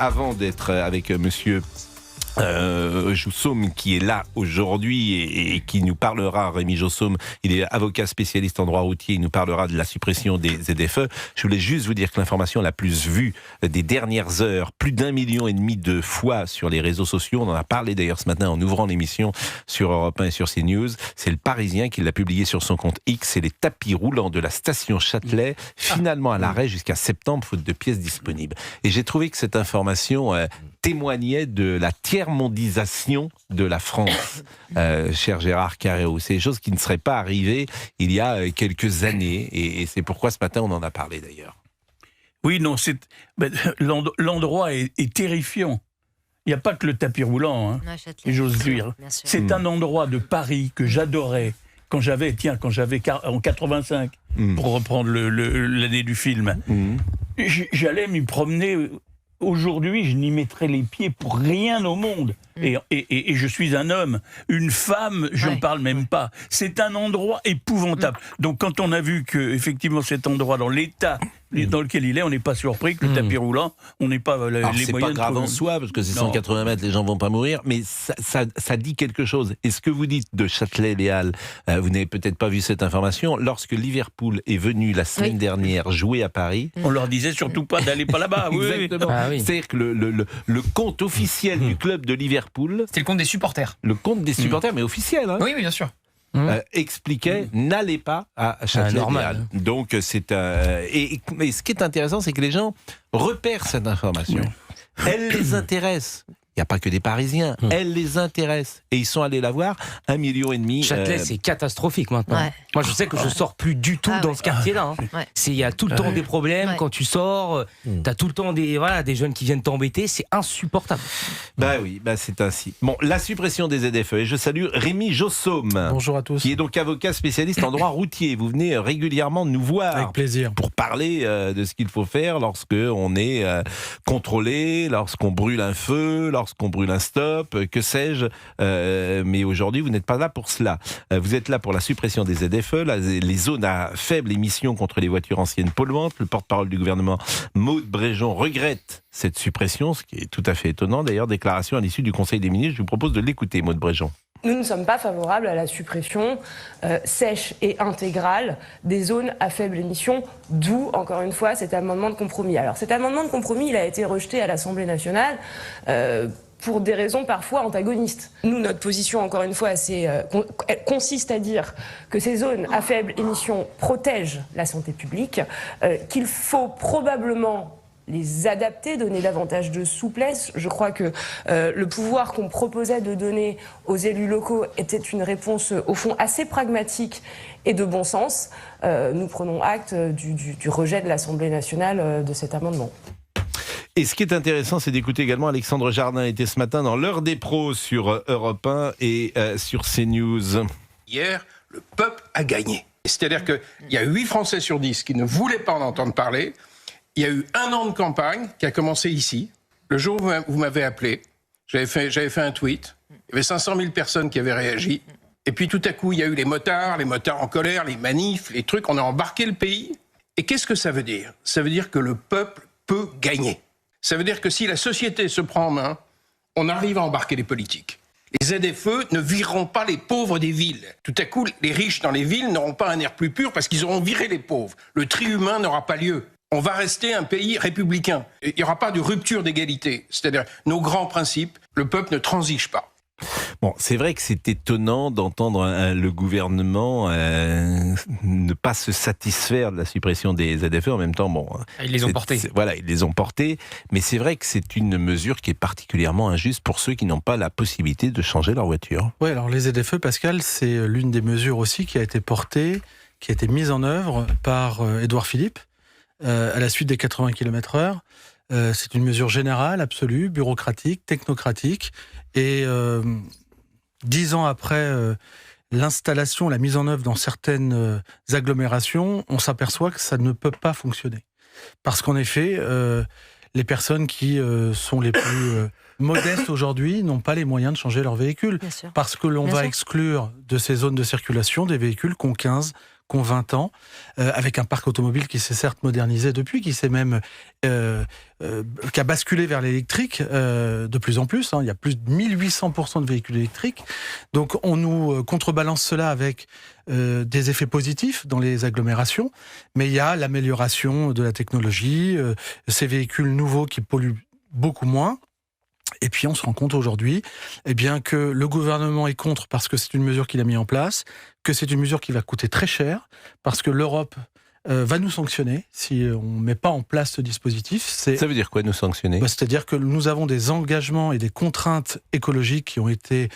avant d'être avec monsieur Jossom qui est là aujourd'hui et qui nous parlera, Rémi Jossom, il est avocat spécialiste en droit routier, il nous parlera de la suppression des ZFE. Je voulais juste vous dire que l'information la plus vue des dernières heures, plus d'1,5 million de fois sur les réseaux sociaux, on en a parlé d'ailleurs ce matin en ouvrant l'émission sur Europe 1 et sur CNews, c'est le Parisien qui l'a publié sur son compte X, c'est les tapis roulants de la station Châtelet, finalement à l'arrêt jusqu'à septembre faute de pièces disponibles. Et j'ai trouvé que cette information témoignait de la tiers-mondisation de la France, cher Gérard Carreau. C'est des choses qui ne seraient pas arrivées il y a quelques années, et c'est pourquoi ce matin on en a parlé d'ailleurs. Oui, non, l'endroit est terrifiant. Il n'y a pas que le tapis roulant, et j'ose dire. C'est un endroit de Paris que j'adorais quand j'avais en 85, pour reprendre l'année du film. J'allais m'y promener. Aujourd'hui, je n'y mettrais les pieds pour rien au monde. Et je suis un homme. Une femme, je ne parle même pas. C'est un endroit épouvantable. Donc quand on a vu que effectivement cet endroit, dans l'état dans lequel il est, on n'est pas surpris que le tapis roulant, on n'est pas les moyens de... C'est pas grave en soi, parce que c'est 180 mètres, les gens vont pas mourir, mais ça dit quelque chose. Et ce que vous dites de Châtelet-Léal, vous n'avez peut-être pas vu cette information, lorsque Liverpool est venu la semaine dernière jouer à Paris... On leur disait surtout pas d'aller pas là-bas. Exactement. C'est-à-dire que le compte officiel du club de Liverpool... C'est le compte des supporters. Le compte des supporters, mais officiel. Oui, bien sûr. Expliquait n'allez pas à Châtelet-Léal. Donc c'est et ce qui est intéressant, c'est que les gens repèrent cette information. Elle les intéresse. Il n'y a pas que des Parisiens. Elle les intéresse. Et ils sont allés la voir, 1,5 million. Châtelet, c'est catastrophique maintenant. Moi, je sais que je sors plus du tout dans ce quartier-là. Il y a tout le temps des problèmes. Quand tu sors, tu as tout le temps des jeunes qui viennent t'embêter. C'est insupportable. C'est ainsi. Bon, la suppression des ZFE. Et je salue Rémi Jossom. Bonjour à tous. Qui est donc avocat spécialiste en droit routier. Vous venez régulièrement nous voir. Avec plaisir. Pour parler de ce qu'il faut faire lorsque on est contrôlé, lorsqu'on brûle un feu, lorsqu'on brûle un stop, que sais-je. Mais aujourd'hui, vous n'êtes pas là pour cela. Vous êtes là pour la suppression des ZFE, les zones à faible émission contre les voitures anciennes polluantes. Le porte-parole du gouvernement, Maud Bréjon, regrette cette suppression, ce qui est tout à fait étonnant. D'ailleurs, déclaration à l'issue du Conseil des ministres. Je vous propose de l'écouter, Maud Bréjon. Nous ne sommes pas favorables à la suppression sèche et intégrale des zones à faible émission, d'où, encore une fois, cet amendement de compromis. Alors, cet amendement de compromis, il a été rejeté à l'Assemblée nationale pour des raisons parfois antagonistes. Nous, notre position, encore une fois, consiste à dire que ces zones à faible émission protègent la santé publique, qu'il faut probablement les adapter, donner davantage de souplesse. Je crois que le pouvoir qu'on proposait de donner aux élus locaux était une réponse au fond assez pragmatique et de bon sens. Nous prenons acte du rejet de l'Assemblée nationale de cet amendement. Et ce qui est intéressant, c'est d'écouter également Alexandre Jardin, était ce matin dans l'heure des pros sur Europe 1 et sur CNews. Hier, le peuple a gagné. C'est-à-dire qu'il y a 8 Français sur 10 qui ne voulaient pas en entendre parler. Il y a eu 1 an de campagne qui a commencé ici. Le jour où vous m'avez appelé, j'avais fait un tweet. Il y avait 500 000 personnes qui avaient réagi. Et puis tout à coup, il y a eu les motards en colère, les manifs, les trucs. On a embarqué le pays. Et qu'est-ce que ça veut dire ? Ça veut dire que le peuple peut gagner. Ça veut dire que si la société se prend en main, on arrive à embarquer les politiques. Les ZFE ne vireront pas les pauvres des villes. Tout à coup, les riches dans les villes n'auront pas un air plus pur parce qu'ils auront viré les pauvres. Le tri humain n'aura pas lieu. On va rester un pays républicain. Il n'y aura pas de rupture d'égalité. C'est-à-dire, nos grands principes, le peuple ne transige pas. Bon, c'est vrai que c'est étonnant d'entendre le gouvernement ne pas se satisfaire de la suppression des ZFE. En même temps, bon... Ils les ont portés. Voilà, ils les ont portés. Mais c'est vrai que c'est une mesure qui est particulièrement injuste pour ceux qui n'ont pas la possibilité de changer leur voiture. Oui, alors les ZFE, Pascal, c'est l'une des mesures aussi qui a été portée, qui a été mise en œuvre par Édouard Philippe, à la suite des 80 km/h. C'est une mesure générale, absolue, bureaucratique, technocratique. Et 10 ans après l'installation, la mise en œuvre dans certaines agglomérations, on s'aperçoit que ça ne peut pas fonctionner. Parce qu'en effet, les personnes qui sont les plus modestes aujourd'hui n'ont pas les moyens de changer leur véhicule. Parce que l'on va exclure de ces zones de circulation des véhicules qui ont 15, qu'ont 20 ans, avec un parc automobile qui s'est certes modernisé depuis, qui s'est même qui a basculé vers l'électrique de plus en plus. Il y a plus de 1800% de véhicules électriques. Donc on nous contrebalance cela avec des effets positifs dans les agglomérations, mais il y a l'amélioration de la technologie, ces véhicules nouveaux qui polluent beaucoup moins. Et puis on se rend compte aujourd'hui que le gouvernement est contre parce que c'est une mesure qu'il a mise en place, que c'est une mesure qui va coûter très cher, parce que l'Europe va nous sanctionner si on ne met pas en place ce dispositif. Ça veut dire quoi, nous sanctionner ? C'est-à-dire que nous avons des engagements et des contraintes écologiques qui ont été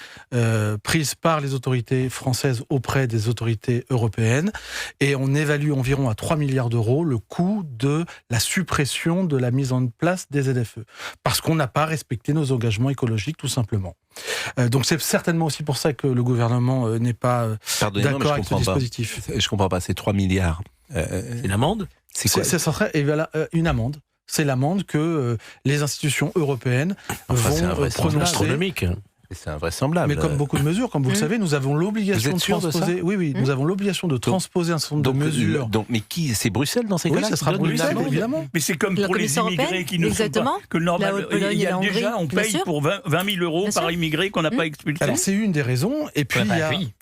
prises par les autorités françaises auprès des autorités européennes, et on évalue environ à 3 milliards d'euros le coût de la suppression de la mise en place des ZFE, parce qu'on n'a pas respecté nos engagements écologiques, tout simplement. Donc c'est certainement aussi pour ça que le gouvernement n'est pas d'accord avec ce dispositif. Je ne comprends pas, c'est 3 milliards. C'est une amende ? Ça serait une amende. C'est l'amende que les institutions européennes vont prononcer. Astronomique. C'est invraisemblable. Mais comme beaucoup de mesures, comme vous le savez, nous avons l'obligation de transposer. Nous avons l'obligation de transposer un certain nombre de mesures. Mais qui ? C'est Bruxelles dans ces cas-là ? Oui, ça sera Bruxelles, évidemment. Mais c'est comme pour les immigrés qui ne sont pas. Que il y a déjà, on paye pour 20 000 euros par immigré qu'on n'a pas expulsé. Alors c'est une des raisons. Et puis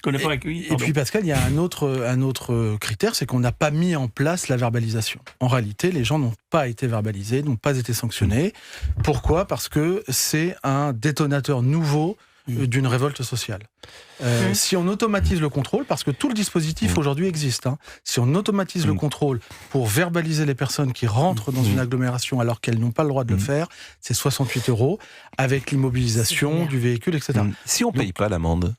qu'on n'a pas accueilli. Et puis Pascal, il y a un autre critère, c'est qu'on n'a pas mis en place la verbalisation. En réalité, les gens n'ont pas été verbalisés, n'ont pas été sanctionnés. Pourquoi ? Parce que c'est un détonateur nouveau d'une révolte sociale. Si on automatise le contrôle, parce que tout le dispositif aujourd'hui existe, si on automatise le contrôle pour verbaliser les personnes qui rentrent dans une agglomération alors qu'elles n'ont pas le droit de le faire, c'est 68 € avec l'immobilisation du véhicule, etc. Si on ne paye pas l'amende,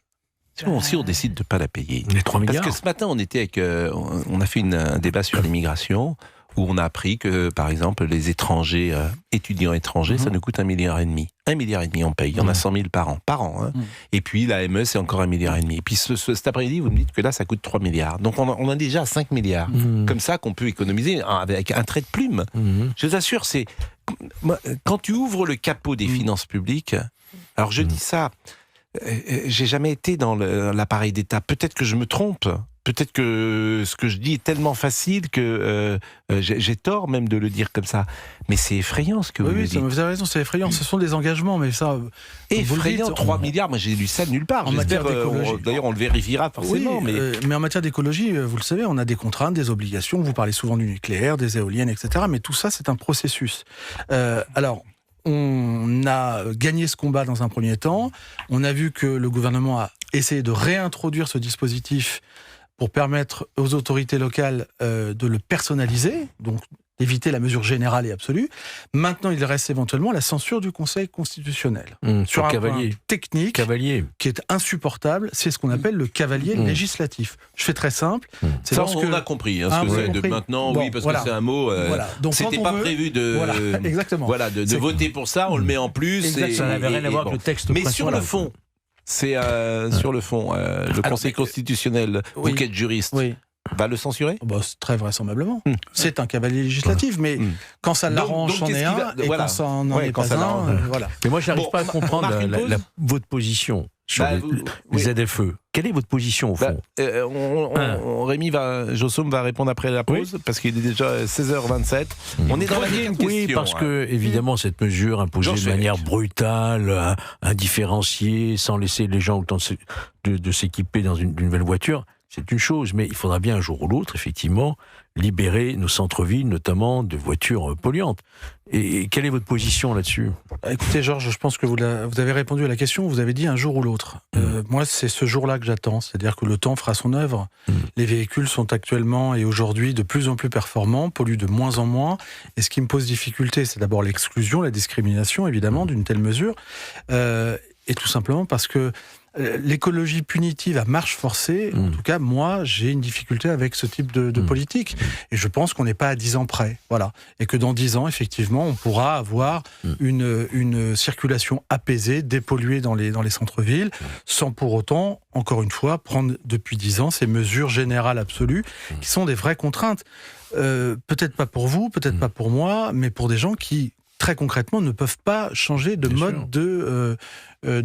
si on décide de ne pas la payer, les 3 milliards. Parce que ce matin, on a fait un débat sur l'immigration, où on a appris que, par exemple, les étrangers, étudiants étrangers, ça nous coûte 1,5 milliard. 1,5 milliard on paye. Il y en a 100 000 par an. Et puis l'AME, c'est encore 1,5 milliard. Et puis cet après-midi, vous me dites que là, ça coûte 3 milliards. Donc on a déjà 5 milliards. Comme ça qu'on peut économiser avec un trait de plume. Je vous assure, quand tu ouvres le capot des finances publiques, alors je dis ça, j'ai jamais été dans l'appareil d'État. Peut-être que je me trompe. Peut-être que ce que je dis est tellement facile que j'ai tort même de le dire comme ça. Mais c'est effrayant ce que vous me dites. Vous avez raison, c'est effrayant. Ce sont des engagements, mais ça... Effrayant, 3 milliards, moi j'ai lu ça nulle part. En matière d'écologie. D'ailleurs, on le vérifiera forcément. Mais en matière d'écologie, vous le savez, on a des contraintes, des obligations. Vous parlez souvent du nucléaire, des éoliennes, etc. Mais tout ça, c'est un processus. Alors... On a gagné ce combat dans un premier temps. On a vu que le gouvernement a essayé de réintroduire ce dispositif pour permettre aux autorités locales de le personnaliser, donc d'éviter la mesure générale et absolue. Maintenant, il reste éventuellement la censure du Conseil constitutionnel. Sur un point technique qui est insupportable, c'est ce qu'on appelle le cavalier législatif. Je fais très simple. C'est ça, on a compris. Ce que c'est de maintenant, parce que c'est un mot... C'était pas prévu de voter pour ça, on le met en plus. Ça n'avait rien à voir avec le texte. Mais sur le fond, le Conseil constitutionnel, vous qui êtes juriste, va le censurer ? Très vraisemblable. C'est un cavalier législatif, mais quand ça l'arrange, c'en est un, et quand ça n'en est pas un, voilà. Mais moi, je n'arrive pas à comprendre votre position sur les ZFE. Quelle est votre position, au fond ? Rémi Jossum va répondre après la pause, parce qu'il est déjà 16h27. On est dans la deuxième question. Oui, parce que, évidemment, cette mesure imposée de manière brutale, indifférenciée, sans laisser les gens le temps de s'équiper dans une nouvelle voiture, c'est une chose, mais il faudra bien un jour ou l'autre, effectivement, libérer nos centres-villes, notamment de voitures polluantes. Et quelle est votre position là-dessus ? Écoutez, Georges, je pense que vous avez répondu à la question, vous avez dit un jour ou l'autre. Moi, c'est ce jour-là que j'attends, c'est-à-dire que le temps fera son œuvre. Les véhicules sont actuellement et aujourd'hui de plus en plus performants, polluent de moins en moins, et ce qui me pose difficulté, c'est d'abord l'exclusion, la discrimination, évidemment, d'une telle mesure, et tout simplement parce que l'écologie punitive à marche forcée, en tout cas, moi, j'ai une difficulté avec ce type de politique. Et je pense qu'on n'est pas à 10 ans près. Voilà. Et que dans 10 ans, effectivement, on pourra avoir une circulation apaisée, dépolluée dans les centres-villes, sans pour autant, encore une fois, prendre depuis 10 ans ces mesures générales absolues, qui sont des vraies contraintes. Peut-être pas pour vous, peut-être pas pour moi, mais pour des gens qui très concrètement, ne peuvent pas changer de mode de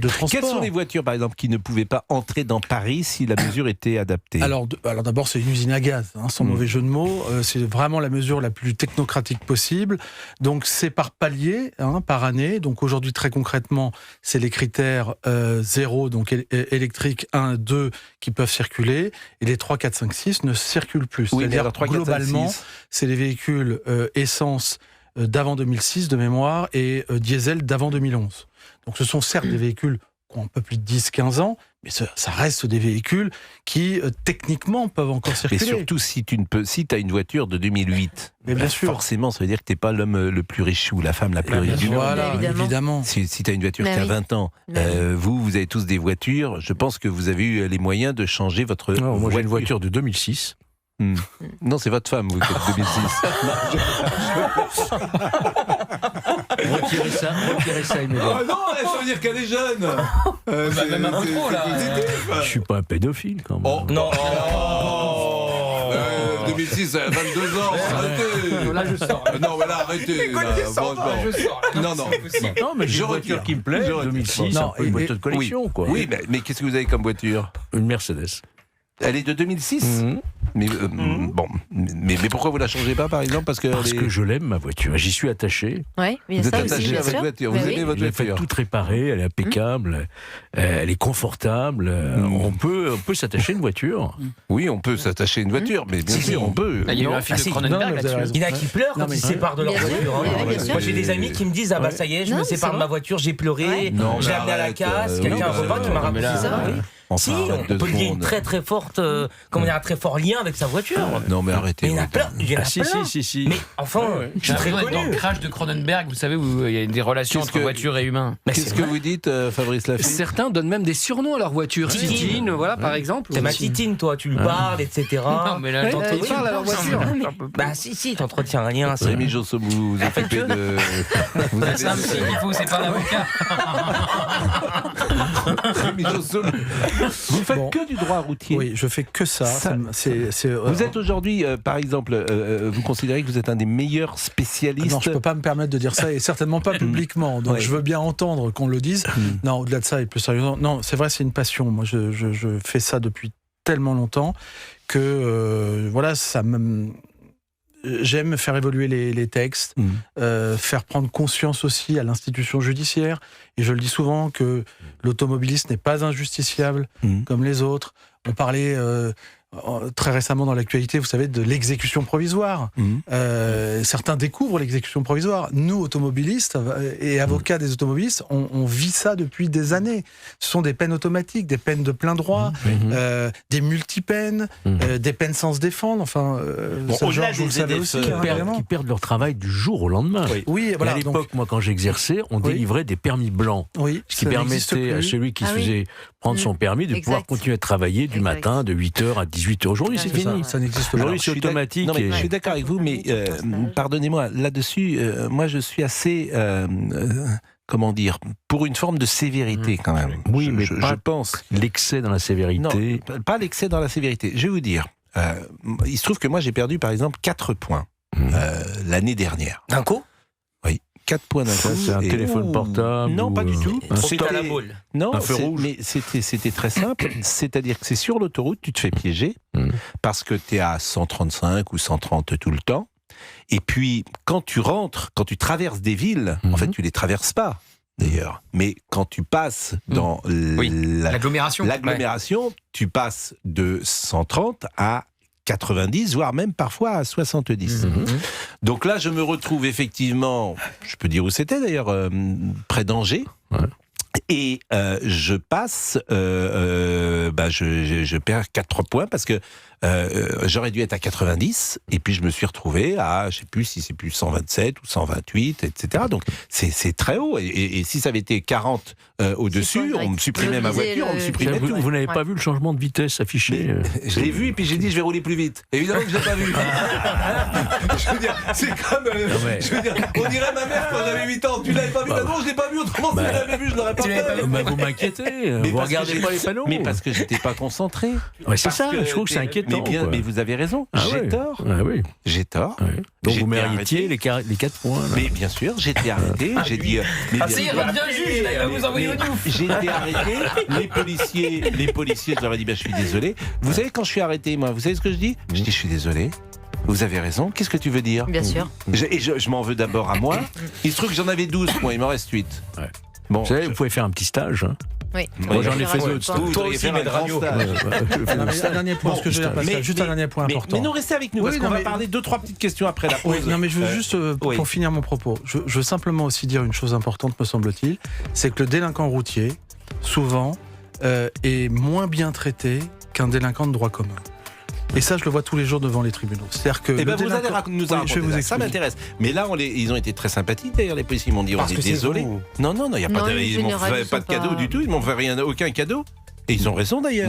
transport. Quelles sont les voitures, par exemple, qui ne pouvaient pas entrer dans Paris si la mesure était adaptée ? Alors d'abord, c'est une usine à gaz, sans mauvais jeu de mots. C'est vraiment la mesure la plus technocratique possible. Donc c'est par palier, par année. Donc aujourd'hui, très concrètement, c'est les critères 0, donc électrique 1, 2, qui peuvent circuler. Et les 3, 4, 5, 6 ne circulent plus. Oui, c'est-à-dire, 3, 4, globalement, 5, 6. c'est les véhicules essence d'avant 2006 de mémoire et diesel d'avant 2011. Donc ce sont certes des véhicules qui ont un peu plus de 10-15 ans, mais ça reste des véhicules qui, techniquement, peuvent encore circuler. Mais surtout, si tu as une voiture de 2008, mais bien sûr. Forcément, ça veut dire que tu n'es pas l'homme le plus riche ou la femme la plus riche du monde. Voilà, évidemment. Si tu as une voiture qui a 20 ans, vous avez tous des voitures, je pense que vous avez eu les moyens de changer votre voiture. Moi, j'ai une voiture de 2006. Non, c'est votre femme, vous, qui êtes 2006. Retirez ça immédiatement. Ah non, ça veut dire qu'elle est jeune. Même un peu trop, là. Je suis pas un pédophile, quand même. Oh, Non. 2006, 22 ans, arrêtez. Là, je sors. Non, mais là, arrêtez. Je sors. Non. Non, mais j'ai une voiture qui me plaît, 2006, Non, une voiture de collection, quoi. Oui, mais qu'est-ce que vous avez comme voiture ? Une Mercedes. Elle est de 2006 Mais bon, mais pourquoi vous la changez pas, par exemple ? Parce que je l'aime, ma voiture. J'y suis attaché. Oui, vous êtes attaché à votre voiture. Vous aimez votre Je l'ai fait voiture. toute réparée, elle est impeccable, elle est confortable. On peut s'attacher à une voiture. Oui, on peut s'attacher à une voiture, mais bien sûr, on peut. Il y a eu un film de Cronenberg là-dessus. Il y en a qui pleurent quand ils se séparent de leur voiture. Moi, j'ai des amis qui me disent ah bah ça y est, je me sépare de ma voiture, j'ai pleuré, je l'ai amené à la casse. Quelqu'un, un repas qui m'a raconté ça. Si, on peut lier une très très forte, un très fort lien avec sa voiture. Non, mais arrêtez. Mais il y en a plein. Si. Mais enfin, je suis très Dans connu. le crash de Cronenberg, vous savez, où il y a des relations entre voiture et humain. Qu'est-ce que vous dites, Fabrice Lafitte ? Certains donnent même des surnoms à leur voiture. Titine, voilà, par exemple. T'es ma titine, toi, tu lui parles, etc. Non, mais là, Ils parlent à leur voiture. Bah si, t'entretiens un lien. Rémi Josso, vous vous occupez de... Vous avez... C'est un psy qu'il faut, c'est pas un avocat. Rémi Josso, vous faites que du droit routier. Oui, je fais que ça. Vous êtes aujourd'hui, par exemple, vous considérez que vous êtes un des meilleurs spécialistes. Non, je ne peux pas me permettre de dire ça, et certainement pas publiquement. Donc je veux bien entendre qu'on le dise. Non, au-delà de ça, et plus sérieusement, non, c'est vrai, c'est une passion. Moi, je fais ça depuis tellement longtemps que voilà, ça me... J'aime faire évoluer les textes, faire prendre conscience aussi à l'institution judiciaire. Et je le dis souvent que l'automobiliste n'est pas injusticiable comme les autres. On parlait très récemment dans l'actualité, vous savez, de l'exécution provisoire. Certains découvrent l'exécution provisoire. Nous, automobilistes et avocats des automobilistes, on vit ça depuis des années. Ce sont des peines automatiques, des peines de plein droit, des multipeines, des peines sans se défendre. Enfin, ce genre, vous le savez aussi. Qui perdent leur travail du jour au lendemain. Oui, voilà. Et à l'époque, moi, quand j'exerçais, on délivrait des permis blancs. Ce qui permettait à celui qui se faisait prendre son permis de pouvoir continuer à travailler du matin de 8h à 18h. Aujourd'hui, c'est fini. Ça n'existe pas. Aujourd'hui, c'est automatique. Non, mais je suis d'accord avec vous, mais pardonnez-moi, là-dessus, moi, je suis assez... comment dire, pour une forme de sévérité quand même. Oui, mais je pense. L'excès dans la sévérité. Non, pas l'excès dans la sévérité. Je vais vous dire, il se trouve que moi j'ai perdu par exemple 4 points l'année dernière. D'un coup ? Oui, 4 points d'un coup. C'est un téléphone portable. Non, pas du tout. C'était à la boule. Non, un feu rouge. Mais c'était très simple. C'est-à-dire que c'est sur l'autoroute, tu te fais piéger parce que tu es à 135 ou 130 tout le temps. Et puis, quand tu rentres, quand tu traverses des villes, en fait, tu les traverses pas, d'ailleurs. Mais quand tu passes dans l'agglomération, tu passes de 130 à 90, voire même parfois à 70. Donc là, je me retrouve effectivement, je peux dire où c'était d'ailleurs, près d'Angers. Et je passe, je perds 4 points parce que j'aurais dû être à 90 et puis je me suis retrouvé à, je sais plus si c'est plus 127 ou 128, etc. Donc c'est très haut. Et si ça avait été 40 au-dessus, on me supprimait ma voiture, on me supprimait tout. Vous n'avez pas vu le changement de vitesse affiché? Je l'ai vu et puis j'ai dit je vais rouler plus vite. Évidemment que je l'ai pas vu. Je veux dire, c'est comme, je veux dire, on dirait ma mère quand j'avais 8 ans. Tu l'avais pas vu? Non, je l'ai pas vu. Autrement, si je l'avais vu, je l'aurais pas fait. Vous m'inquiétez. Vous regardez pas les panneaux. Mais parce que j'étais pas concentré. Ouais, c'est ça. Je trouve que c'est inquiétant. temps. Mais vous avez raison, j'ai tort. Ah oui. J'ai tort. Oui. Donc vous méritiez les 4 points. Là. Mais bien sûr, j'ai été arrêté. J'ai dit. Ça y est, revient juge, il va vous envoyer au Diouf. J'ai été arrêté. Les policiers, je leur ai dit, je suis désolé. Vous savez, quand je suis arrêté, moi, vous savez ce que je dis ? Je dis, je suis désolé. Vous avez raison. Qu'est-ce que tu veux dire ? Bien sûr. Je m'en veux d'abord à moi. Il se trouve que j'en avais 12 points, il m'en reste 8. Ouais. Bon, vous savez, vous pouvez faire un petit stage. Hein. Oui. Moi, j'en ai fait d'autres. Toi aussi, mais de radio. Un dernier point, ce que je veux dire, Pascal, juste un dernier point important. Mais non, restez avec nous, parce qu'on va parler 2-3 petites questions après la pause. Non, mais je veux juste, pour finir mon propos, je veux simplement aussi dire une chose importante, me semble-t-il, c'est que le délinquant routier, souvent, est moins bien traité qu'un délinquant de droit commun. Et ça, je le vois tous les jours devant les tribunaux. C'est-à-dire que vous allez nous raconter ça m'intéresse. Mais là, ils ont été très sympathiques d'ailleurs, les policiers. Ils m'ont dit, on est désolé. Non, il n'y a pas de cadeau du tout. Ils m'ont fait aucun cadeau. Et ils ont raison d'ailleurs.